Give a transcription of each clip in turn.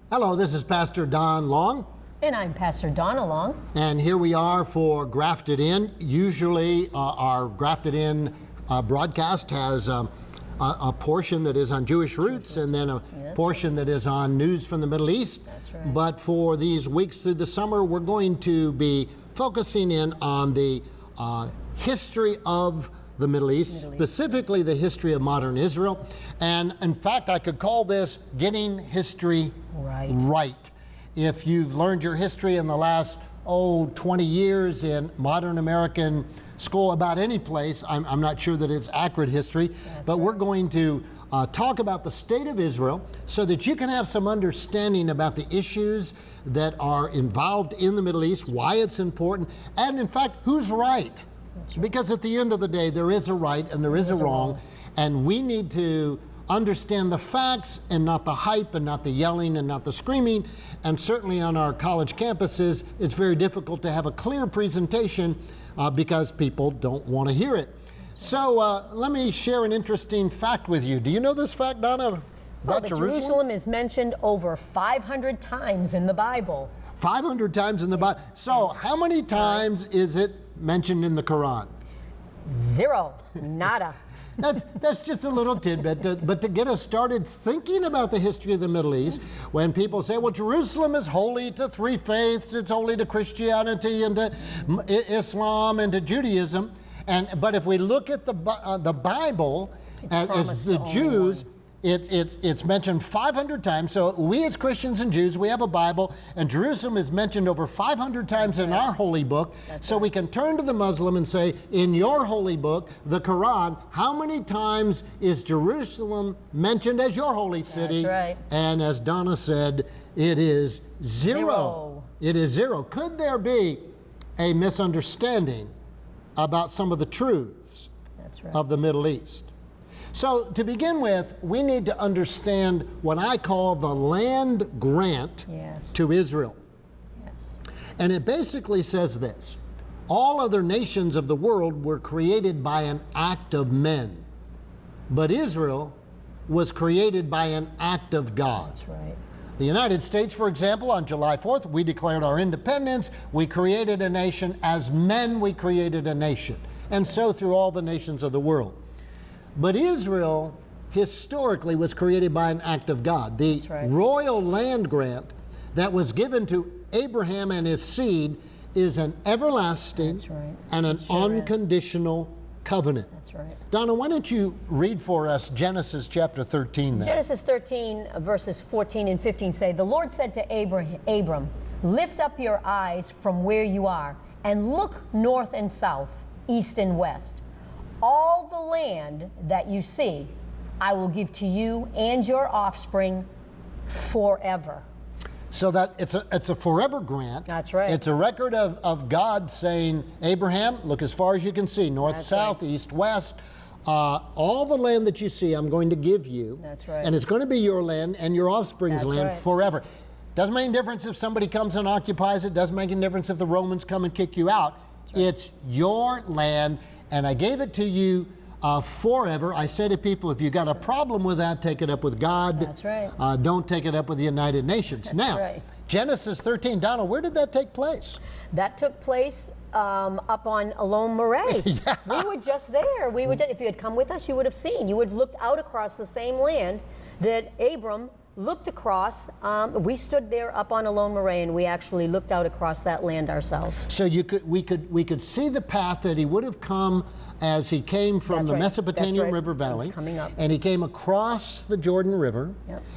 Hello, this is Pastor Don Long. And I'm Pastor Donna Long. And here we are for Grafted In. Usually our Grafted In broadcast has a portion that is on Jewish roots and then a portion that is on news from the Middle East. That's right. But for these weeks through the summer, we're going to be focusing in on the history of the Middle East, specifically the history of modern Israel. And in fact, I could call this Getting History Right. If you've learned your history in the last, 20 years in modern American school about any place, I'm not sure that it's accurate history, but we're going to talk about the state of Israel so that you can have some understanding about the issues that are involved in the Middle East, why it's important, and in fact, who's right. Because at the end of the day, there is a right and there is a wrong, and we need to understand the facts and not the hype and not the yelling and not the screaming. And certainly on our college campuses, it's very difficult to have a clear presentation because people don't want to hear it. So let me share an interesting fact with you. Do you know this fact, Donna, about Jerusalem? Jerusalem is mentioned over 500 times in the Bible. 500 times in the Bible. So how many times is it mentioned in the Quran? 0. Nada. That's just a little tidbit, but to get us started thinking about the history of the Middle East, when people say, well, Jerusalem is holy to three faiths, it's holy to Christianity and to Islam and to Judaism, but if we look at the Bible, as the Jews, it's mentioned 500 times. So we as Christians and Jews, we have a Bible, and Jerusalem is mentioned over 500 times in our holy book. So we can turn to the Muslim and say, in your holy book, the Quran, how many times is Jerusalem mentioned as your holy city? That's right. And as Donna said, it is 0. It is 0. Could there be a misunderstanding about some of the truths of the Middle East? So to begin with, we need to understand what I call the land grant to Israel. And it basically says this: all other nations of the world were created by an act of men, but Israel was created by an act of God. That's right. The United States, for example, on July 4th, we declared our independence. We created a nation. As men, we created a nation. And so through all the nations of the world. But Israel, historically, was created by an act of God. The royal land grant that was given to Abraham and his seed is an everlasting and an unconditional covenant. That's right. Donna, why don't you read for us Genesis chapter 13 then? Genesis 13, verses 14 and 15 say, the Lord said to Abram, lift up your eyes from where you are and look north and south, east and west. All the land that you see, I will give to you and your offspring forever. So that it's a forever grant. That's right. It's a record of God saying, Abraham, look as far as you can see, north, south, east, west. All the land that you see, I'm going to give you. That's right. And it's going to be your land and your offspring's land forever. Doesn't make any difference if somebody comes and occupies it. Doesn't make any difference if the Romans come and kick you out. It's your land. And I gave it to you forever. I say to people, if you got a problem with that, take it up with God. That's right. Don't take it up with the United Nations. Genesis 13, Donna, where did that take place? That took place up on Alone Moray. We were just there. If you had come with us, you would have seen. You would have looked out across the same land that Abram looked across. We stood there up on Alone Moray, and we actually looked out across that land ourselves. So we could see the path that he would have come as he came from the Mesopotamian River Valley, and he came across the Jordan River,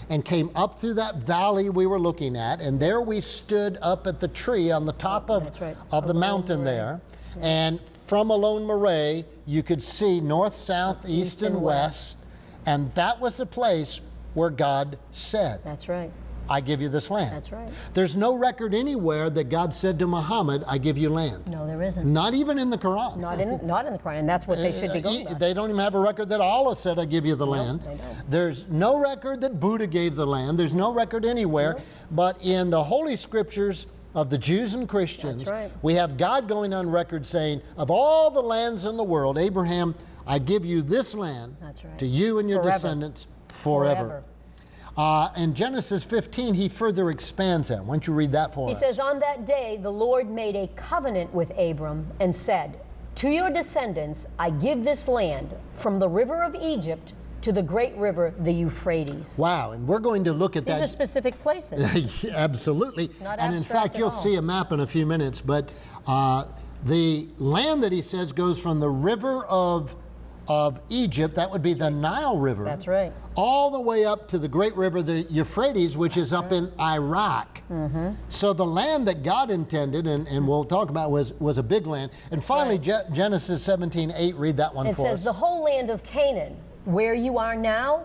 and came up through that valley we were looking at, and there we stood up at the tree on the top of the mountain there, and from Alone Moray you could see north, south, east, and west, and that was the place where God said, that's right, I give you this land. That's right. There's no record anywhere that God said to Muhammad, I give you land. No, there isn't. Not even in the Quran. Not in the Quran, and that's what they should be going by. They don't even have a record that Allah said, I give you the land. They don't. There's no record that Buddha gave the land. There's no record anywhere. But in the Holy Scriptures of the Jews and Christians, we have God going on record saying, of all the lands in the world, Abraham, I give you this land to you and your descendants forever. In Genesis 15, he further expands that. Why don't you read that for us? He says, on that day, the Lord made a covenant with Abram and said, to your descendants, I give this land from the river of Egypt to the great river, the Euphrates. Wow, and we're going to look at These that. are specific places. Absolutely. Not And in abstract fact, at you'll all. see a map in a few minutes, but the land that he says goes from the river of Egypt, that would be the Nile River. That's right. All the way up to the great river, the Euphrates, which is up in Iraq. So the land that God intended, and we'll talk about, was a big land. And finally, Genesis 17:8, read that one It for says, us. the whole land of Canaan, where you are now,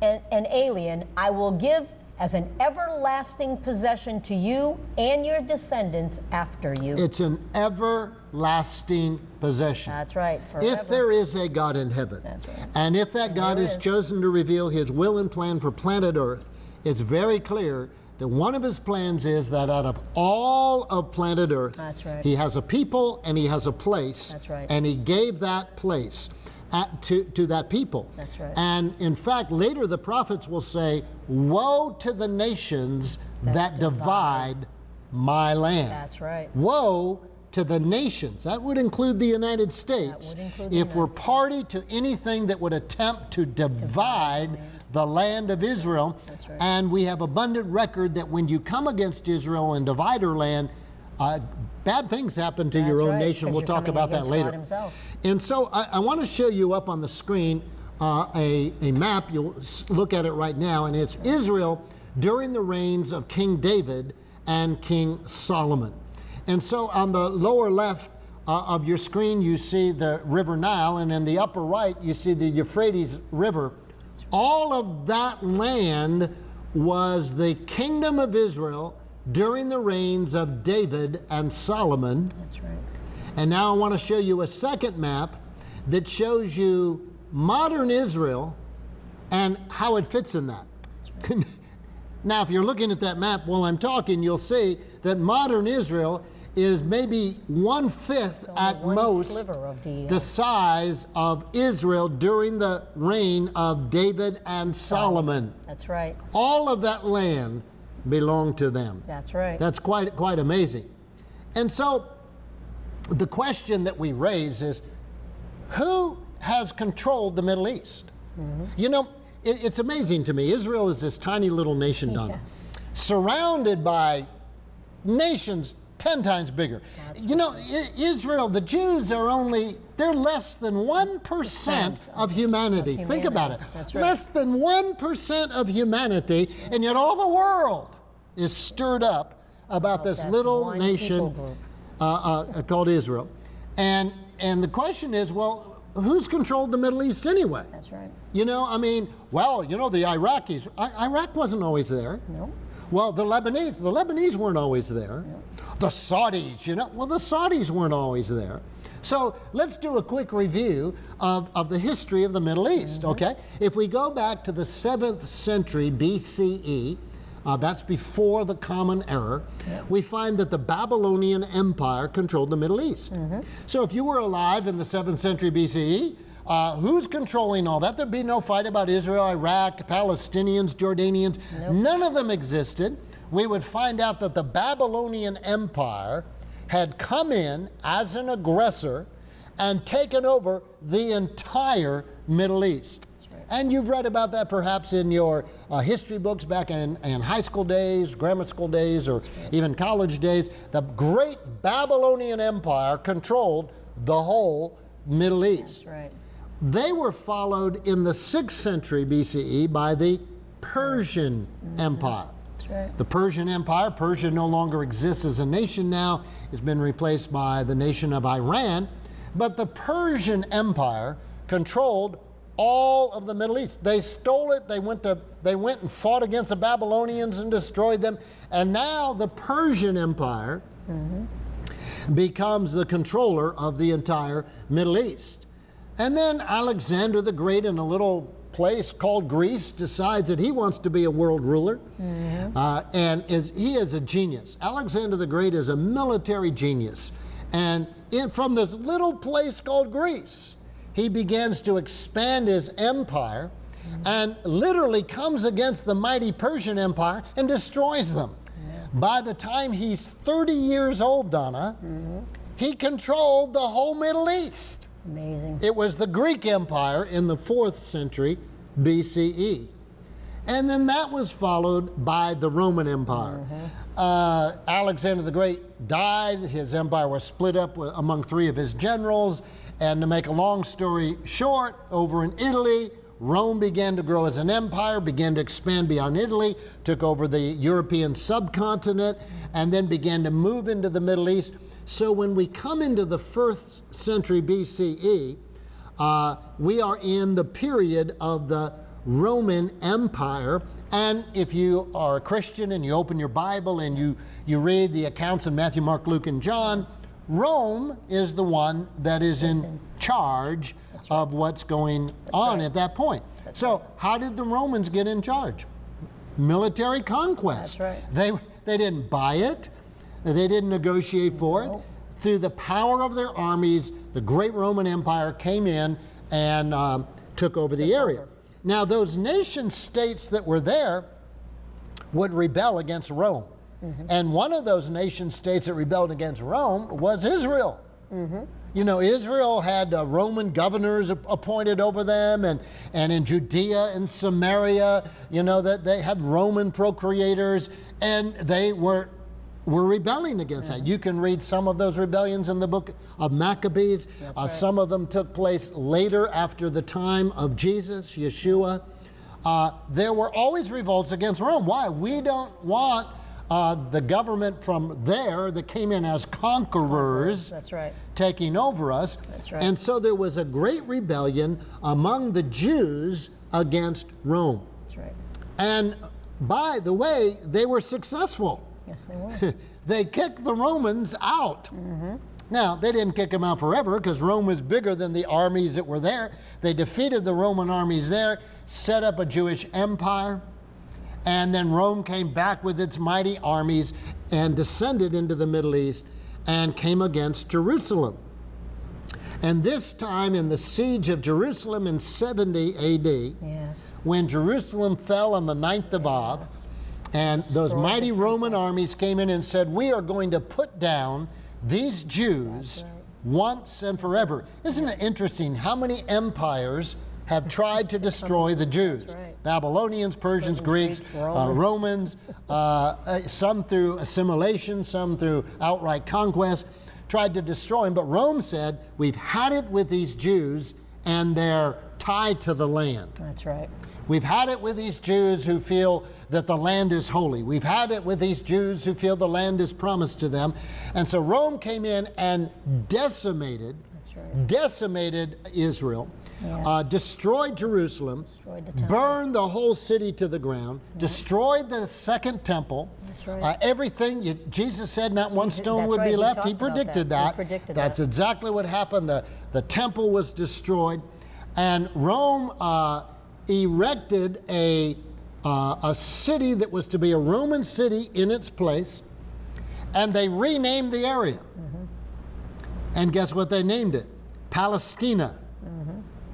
an alien, I will give as an everlasting possession to you and your descendants after you. It's an everlasting possession. That's right, forever. If there is a God in heaven, That's right. and if that God there has is. chosen to reveal his will and plan for planet Earth, it's very clear that one of his plans is that out of all of planet Earth, That's right. he has a people and he has a place, That's right. and he gave that place to that people. That's right. And in fact, later the prophets will say, woe to the nations that divide my land. That's right. Woe to the nations. That would include the United States. would include the If we're United States. party to anything that would attempt to divide the land of Israel, That's right. and we have abundant record that when you come against Israel and divide her land, bad things happen to your That's own right, nation. 'cause We'll you're talk coming about that against later. God himself. And so I want to show you up on the screen a map. You'll look at it right now, and it's Israel during the reigns of King David and King Solomon. And so on the lower left of your screen, you see the River Nile, and in the upper right, you see the Euphrates River. All of that land was the kingdom of Israel during the reigns of David and Solomon. That's right. And now I want to show you a second map that shows you modern Israel and how it fits in that. Now, if you're looking at that map while I'm talking, you'll see that modern Israel is maybe 1/5 at one most sliver of the size of Israel during the reign of David and Solomon. That's right. All of that land belonged to them. That's right. That's quite amazing. And so the question that we raise is, who has controlled the Middle East? You know, it's amazing to me. Israel is this tiny little nation, Donna, Yes. surrounded by nations 10 times bigger. You know, Israel, the Jews are they're less than 1% of humanity. Think about it. That's right. Less than 1% of humanity, and yet all the world is stirred up about this that little one nation people called Israel. And the question is, well, who's controlled the Middle East anyway? That's right. You know, I mean, well, you know, the Iraqis, Iraq wasn't always there. No. Well, the Lebanese weren't always there. The Saudis, you know, well, the Saudis weren't always there. So let's do a quick review of the history of the Middle East, okay? If we go back to the 7th century BCE, that's before the Common Era, we find that the Babylonian Empire controlled the Middle East. So if you were alive in the 7th century BCE, who's controlling all that? There'd be no fight about Israel, Iraq, Palestinians, Jordanians. Nope. None of them existed. We would find out that the Babylonian Empire had come in as an aggressor and taken over the entire Middle East. And you've read about that perhaps in your history books back in high school days, grammar school days, or even college days. The great Babylonian Empire controlled the whole Middle East. That's right. They were followed in the 6th century BCE by the Persian Empire. That's right. The Persian Empire, Persia no longer exists as a nation now, it's been replaced by the nation of Iran. But the Persian Empire controlled all of the Middle East. They stole it, they went and fought against the Babylonians and destroyed them. And now the Persian Empire becomes the controller of the entire Middle East. And then Alexander the Great, in a little place called Greece, decides that he wants to be a world ruler. And he is a genius. Alexander the Great is a military genius. And from this little place called Greece, he begins to expand his empire. and literally comes against the mighty Persian Empire and destroys them. By the time he's 30 years old, Donna, he controlled the whole Middle East. Amazing. It was the Greek Empire in the 4th century BCE. And then that was followed by the Roman Empire. Alexander the Great died. His empire was split up among 3 of his generals. And to make a long story short, over in Italy, Rome began to grow as an empire, began to expand beyond Italy, took over the European subcontinent, and then began to move into the Middle East. So when we come into the 1st century BCE, we are in the period of the Roman Empire. And if you are a Christian and you open your Bible and you read the accounts in Matthew, Mark, Luke, and John, Rome is the one that is in charge of what's going on at that point. So how did the Romans get in charge? Military conquest. That's right. They didn't buy it. They didn't negotiate for it. Through the power of their armies, the great Roman Empire came in and took over the area. Now, those nation states that were there would rebel against Rome. And one of those nation states that rebelled against Rome was Israel. You know, Israel had Roman governors appointed over them, and in Judea and Samaria, you know, that they had Roman procurators, and they were rebelling against that. You can read some of those rebellions in the book of Maccabees. Some of them took place later after the time of Jesus, Yeshua. There were always revolts against Rome. Why? We don't want the government from there that came in as conquerors taking over us. And so there was a great rebellion among the Jews against Rome. And by the way, they were successful. Yes, they were. They kicked the Romans out. Now, they didn't kick them out forever because Rome was bigger than the armies that were there. They defeated the Roman armies there, set up a Jewish empire, and then Rome came back with its mighty armies and descended into the Middle East and came against Jerusalem. And this time in the siege of Jerusalem in 70 AD, when Jerusalem fell on the 9th of Av, and those mighty Roman armies came in and said, we are going to put down these Jews once and forever. Isn't it interesting how many empires have tried to destroy the Jews? Babylonians, Persians, Greeks, Romans, some through assimilation, some through outright conquest, tried to destroy them. But Rome said, we've had it with these Jews, and they're tied to the land. That's right. We've had it with these Jews who feel that the land is holy. We've had it with these Jews who feel the land is promised to them. And so Rome came in and decimated Israel, destroyed Jerusalem, burned the whole city to the ground, destroyed the second temple. Everything, Jesus said not one stone would be left. He predicted that. That's exactly what happened. The temple was destroyed. And Rome erected a city that was to be a Roman city in its place, and they renamed the area. And guess what they named it? Palestina.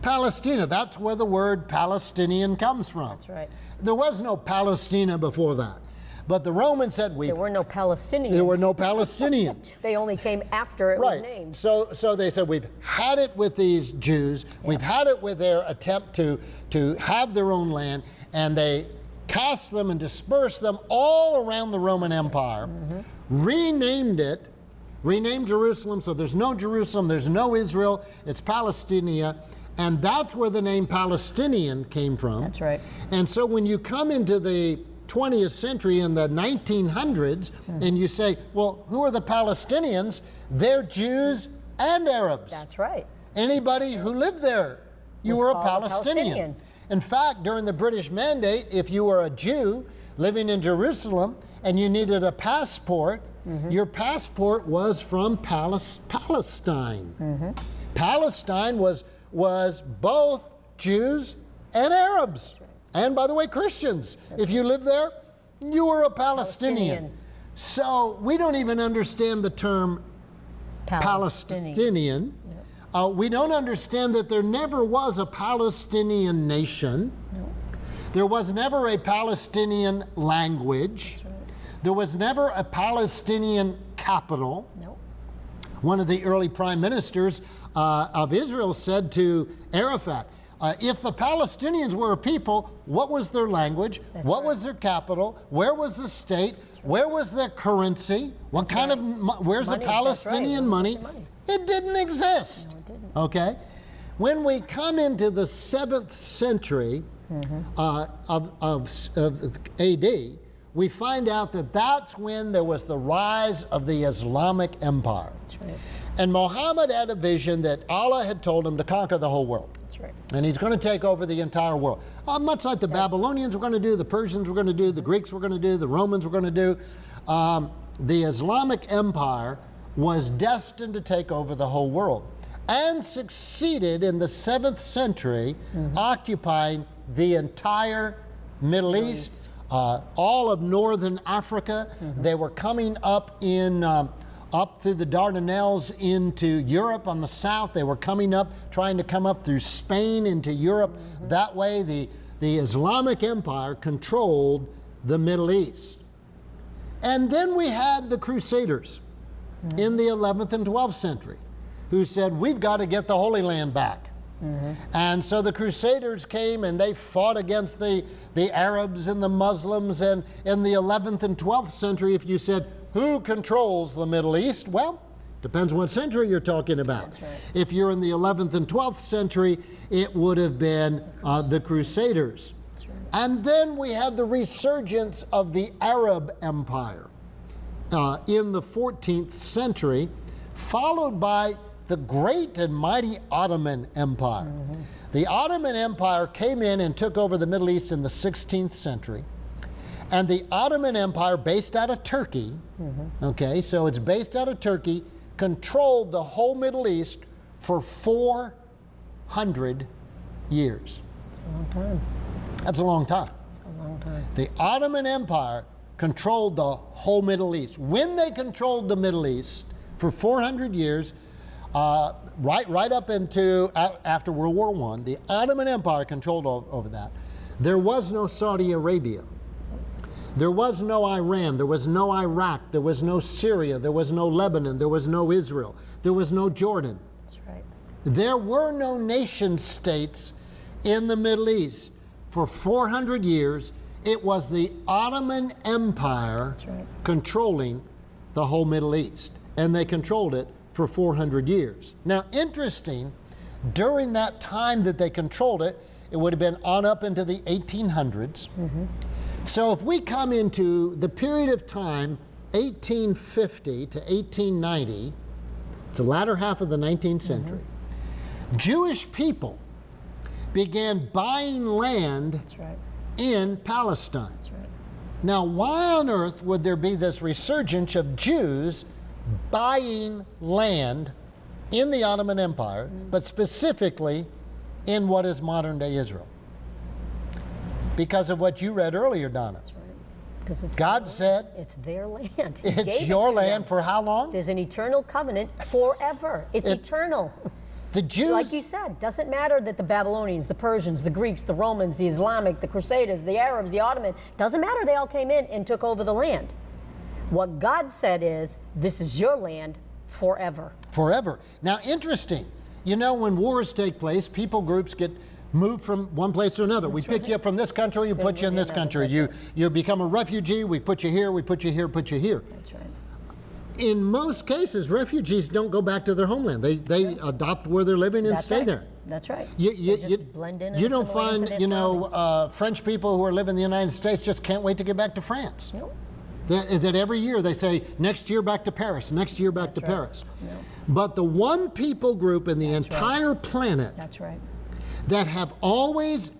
Palestina, that's where the word Palestinian comes from. There was no Palestina before that. But the Romans said there were no Palestinians. There were no Palestinians. They only came after it was named. So they said, we've had it with these Jews. We've had it with their attempt to have their own land, and they cast them and dispersed them all around the Roman Empire, renamed it, renamed Jerusalem, so there's no Jerusalem, there's no Israel, it's Palestinia, and that's where the name Palestinian came from. That's right. And so when you come into the 20th century in the 1900s, and you say, well, who are the Palestinians? They're Jews and Arabs. That's right. Anybody who lived there, you were a Palestinian. In fact, during the British Mandate, if you were a Jew living in Jerusalem and you needed a passport, your passport was from Palestine. Palestine was both Jews and Arabs. And by the way, Christians. If you lived there, you were a Palestinian. So we don't even understand the term Palestinian. We don't understand that there never was a Palestinian nation. There was never a Palestinian language. There was never a Palestinian capital. No. One of the early prime ministers of Israel said to Arafat, if the Palestinians were a people, what was their language? What was their capital? Where was the state? Where was their currency? What kind of, where's the Palestinian money? It didn't exist. No, it didn't. Okay? When we come into the 7th century of AD, we find out that that's when there was the rise of the Islamic Empire. That's right. And Muhammad had a vision that Allah had told him to conquer the whole world. That's right. And he's going to take over the entire world. Much like the Babylonians were going to do, the Persians were going to do, the Greeks were going to do, the Romans were going to do. The Islamic Empire was destined to take over the whole world and succeeded in the 7th century, occupying the entire Middle East, all of northern Africa. They were coming up in up through the Dardanelles into Europe on the south. They were coming up, trying to come up through Spain into Europe. That way, the Islamic Empire controlled the Middle East. And then we had the Crusaders in the 11th and 12th century, who said, we've got to get the Holy Land back. And so the Crusaders came and they fought against the Arabs and the Muslims. And in the 11th and 12th century, if you said, who controls the Middle East? Well, depends what century you're talking about. That's right. If you're in the 11th and 12th century, it would have been the Crusaders. That's right. And then we had the resurgence of the Arab Empire in the 14th century, followed by the great and mighty Ottoman Empire. The Ottoman Empire came in and took over the Middle East in the 16th century. And the Ottoman Empire, based out of Turkey, okay, so it's based out of Turkey, controlled the whole Middle East for 400 years. It's a long time. That's a long time. It's a long time. The Ottoman Empire controlled the whole Middle East. When they controlled the Middle East for 400 years, right up into after World War I, the Ottoman Empire controlled over that. There was no Saudi Arabia. There was no Iran, there was no Iraq, there was no Syria, there was no Lebanon, there was no Israel, there was no Jordan. That's right. There were no nation states in the Middle East. For 400 years, it was the Ottoman Empire That's right. controlling the whole Middle East. And they controlled it for 400 years. Now, interesting, during that time that they controlled it, it would have been on up into the 1800s. So if we come into the period of time, 1850 to 1890, it's the latter half of the 19th century, Jewish people began buying land That's right. in Palestine. That's right. Now, why on earth would there be this resurgence of Jews buying land in the Ottoman Empire, but specifically in what is modern-day Israel? Because of what you read earlier, Donna. That's right. Because it's God said, it's their land. He it's gave your it to land them. for how long? There's an eternal covenant forever. It's eternal. The Jews, Like you said, doesn't matter that the Babylonians, the Persians, the Greeks, the Romans, the Islamic, the Crusaders, the Arabs, the Ottoman, doesn't matter, they all came in and took over the land. What God said is, this is your land forever. forever. Now, interesting, you know, when wars take place, people groups get moved from one place to another. We pick you up from this country, we put you in this country. You become a refugee, we put you here, we put you here, put you here. That's right. In most cases, refugees don't go back to their homeland. They adopt where they're living and That's stay right. there. That's right. You They just blend in and you don't assimilate into find, their surroundings. French people who are living in the United States just can't wait to get back to France. Nope. That every year they say, next year back to Paris, next year back to That's right. Paris. No. But the one people group in the That's entire planet That's right. that have always,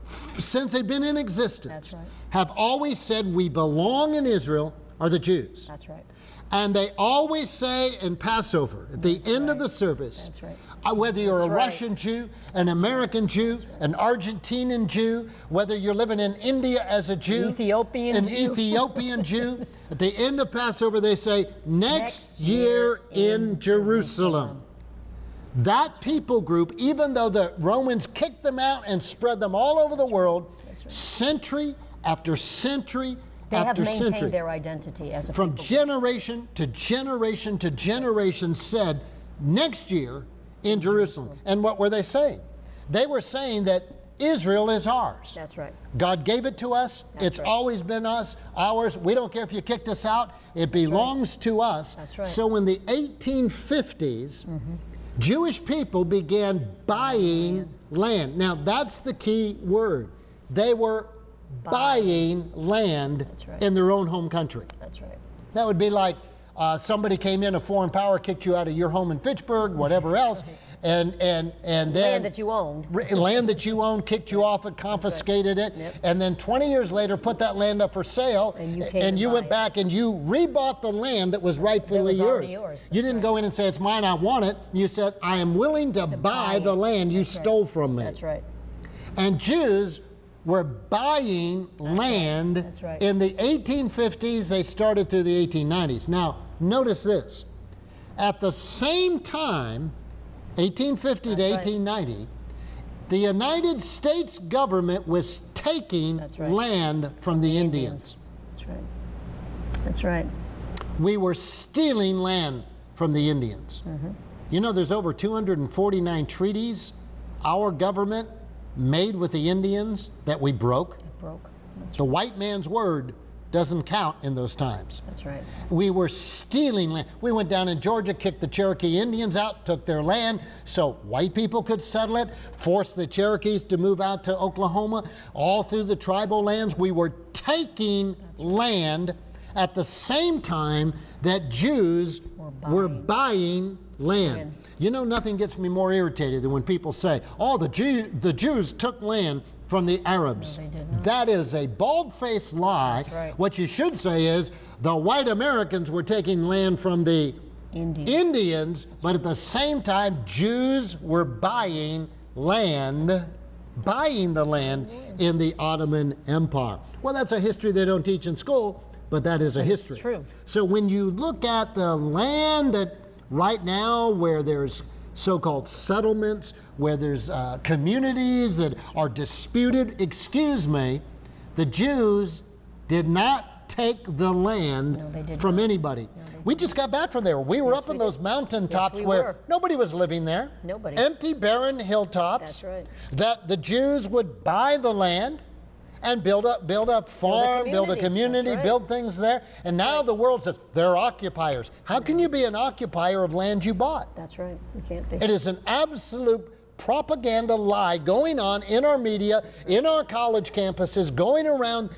since they've been in existence, That's right. have always said we belong in Israel are the Jews. That's right. And they always say in Passover, at the end of the service, That's right. whether you're a That's right. Russian Jew, an American Jew, an Argentinian Jew, whether you're living in India as a Jew, Ethiopian an Jew. Ethiopian Jew, at the end of Passover they say, next year in Jerusalem. That people group, even though the Romans kicked them out and spread them all over the world, century after century They have after maintained century. their identity as a From people. generation to generation to generation said, next year in Jerusalem. And what were they saying? They were saying that Israel is ours. That's right. God gave it to us. It's right. always been ours. We don't care if you kicked us out. It belongs to us. That's right. So in the 1850s, Jewish people began buying land. Now that's the key word. They were buying land That's right. in their own home country. That's right. That would be like somebody came in, a foreign power, kicked you out of your home in Fitchburg, whatever else, and then Land that you owned. land that you owned, kicked you off it, confiscated it, Yep. and then 20 years later put that land up for sale, And you came to you buy went it. back and you rebought the land that was rightfully That was already yours. yours. You That's didn't right. go in and say, it's mine, I want it. You said, I am willing to buy buy the it. land you That's right. stole from me. That's right. And Jews were buying land That's right. in the 1850s. They started through the 1890s. Now, notice this. At the same time, 1850 to That's right. 1890, the United States government was taking That's right. land from the Indians. That's right. That's right. We were stealing land from the Indians. You know, there's over 249 treaties our government made with the Indians that we broke. It broke. The white man's word doesn't count in those times. That's right. We were stealing land. We went down in Georgia, kicked the Cherokee Indians out, took their land so white people could settle it, forced the Cherokees to move out to Oklahoma. All through the tribal lands, we were taking land at the same time that Jews were buying land. You know, nothing gets me more irritated than when people say, oh, the Jews took land from the Arabs. No, they did not. That is a bald-faced lie. That's right. What you should say is the white Americans were taking land from the Indians, but at the same time, Jews were buying the land in the Ottoman Empire. Well, that's a history they don't teach in school, but that is a history. true. So when you look at the land that right now where there's so-called settlements, where there's communities that are disputed, excuse me, the Jews did not take the land No, they did from not. anybody. We just got back from there. We were up on those mountaintops Yes, we where were. nobody was living there. Nobody. Empty, barren hilltops. That's right. That the Jews would buy the land and build a farm, build a community. community, That's right. build things there. And now the world says they're occupiers. How can you be an occupier of land you bought? That's right. You can't be. It is an absolute propaganda lie going on in our media, in our college campuses, going around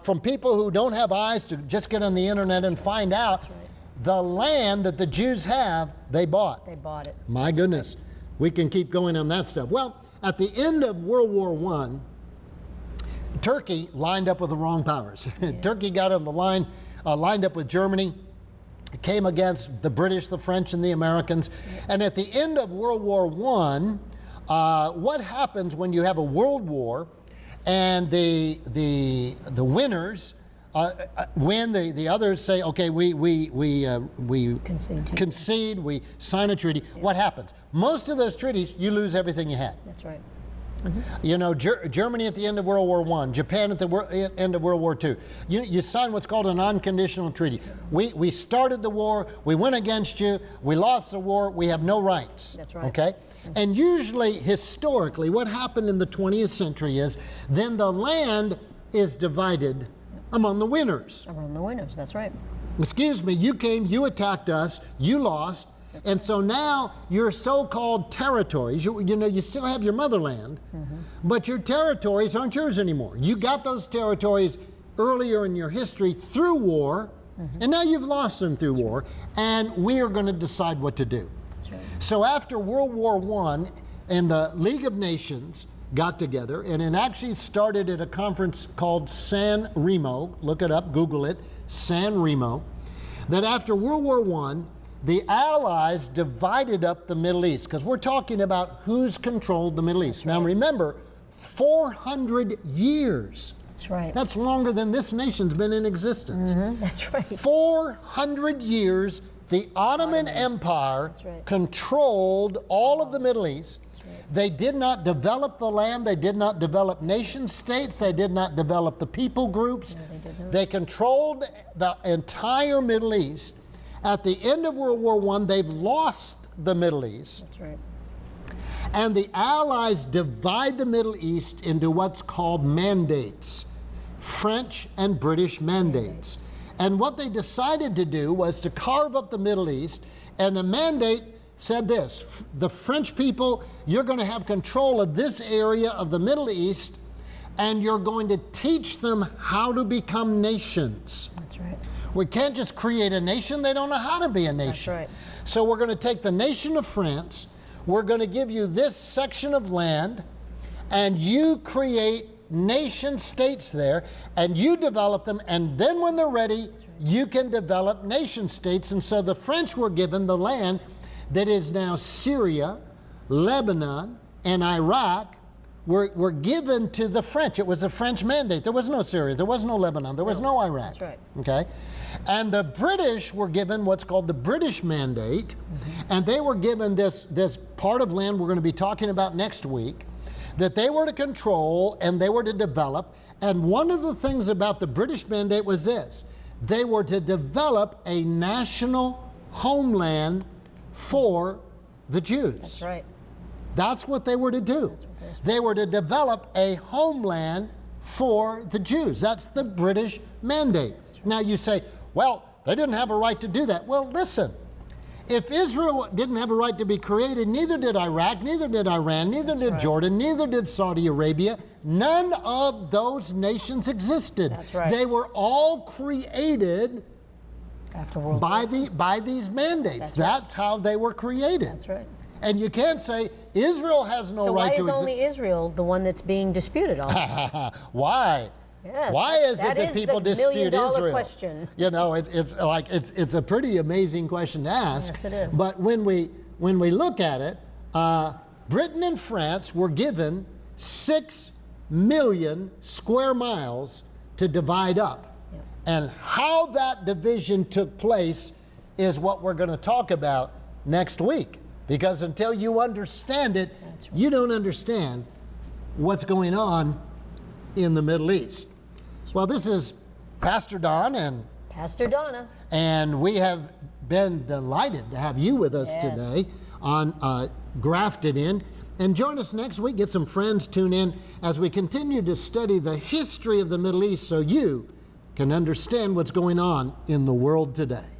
from people who don't have eyes to just get on the internet and find out the land that the Jews have, they bought. They bought it. My goodness, we can keep going on that stuff. Well, at the end of World War I, Turkey lined up with the wrong powers. Turkey got on the line, lined up with Germany, came against the British, the French, and the Americans. And at the end of World War I, what happens when you have a world war and the winners win, the others say, okay, we concede, we sign a treaty. What happens? Most of those treaties, you lose everything you had. That's right. You know, Germany at the end of World War I, Japan at the end of World War II. You sign what's called an unconditional treaty. We started the war, we went against you, we lost the war, we have no rights. That's right. Okay? And usually, historically, what happened in the 20th century is then the land is divided among the winners. Around the winners. That's right. Excuse me, you came, you attacked us, you lost, and so now your so-called territories, you know, you still have your motherland, but your territories aren't yours anymore. You got those territories earlier in your history through war, and now you've lost them through war, and we are going to decide what to do. That's right. So after World War I, and the League of Nations got together, and it actually started at a conference called San Remo. Look it up, Google it, San Remo. That after World War I, the Allies divided up the Middle East, because we're talking about who's controlled the Middle East. Now remember, 400 years. That's right. That's longer than this nation's been in existence. That's right. 400 years, the Ottoman Empire right. controlled all of the Middle East. They did not develop the land. They did not develop nation states. They did not develop the people groups. They controlled the entire Middle East. At the end of World War I, they've lost the Middle East. That's right. And the Allies divide the Middle East into what's called mandates, French and British mandates. And what they decided to do was to carve up the Middle East, and the mandate said this: the French people, you're going to have control of this area of the Middle East, and you're going to teach them how to become nations. That's right. We can't just create a nation. They don't know how to be a nation. That's right. So we're going to take the nation of France. We're going to give you this section of land, and you create nation states there, and you develop them, and then when they're ready, you can develop nation states. And so the French were given the land that is now Syria, Lebanon, and Iraq were given to the French. It was a French mandate. There was no Syria, there was no Lebanon, there was no Iraq. That's right. Okay? And the British were given what's called the British Mandate, and they were given this part of land we're going to be talking about next week that they were to control and they were to develop. And one of the things about the British Mandate was this: they were to develop a national homeland for the Jews. That's right. That's what they were to do. They were to develop a homeland for the Jews. That's the British Mandate. Now you say, well, they didn't have a right to do that. Well, listen, if Israel didn't have a right to be created, neither did Iraq, neither did Iran, neither did Jordan, neither did Saudi Arabia. None of those nations existed. That's right. They were all created After World by War. these mandates. That's right. That's how they were created. That's right. And you can't say Israel has no So right why to is exist. only Israel the one that's being disputed all the time? Why? Yes, Why is it that that is people the dispute million-dollar Israel? question. You know, it's a pretty amazing question to ask. Yes, it is. But when we look at it, Britain and France were given 6 million square miles to divide up. Yep. And how that division took place is what we're going to talk about next week. Because until you understand it, you don't understand what's going on in the Middle East. Well, this is Pastor Don and Pastor Donna. and we have been delighted to have you with us Yes. today on Grafted In. And join us next week. Get some friends, tune in as we continue to study the history of the Middle East so you can understand what's going on in the world today.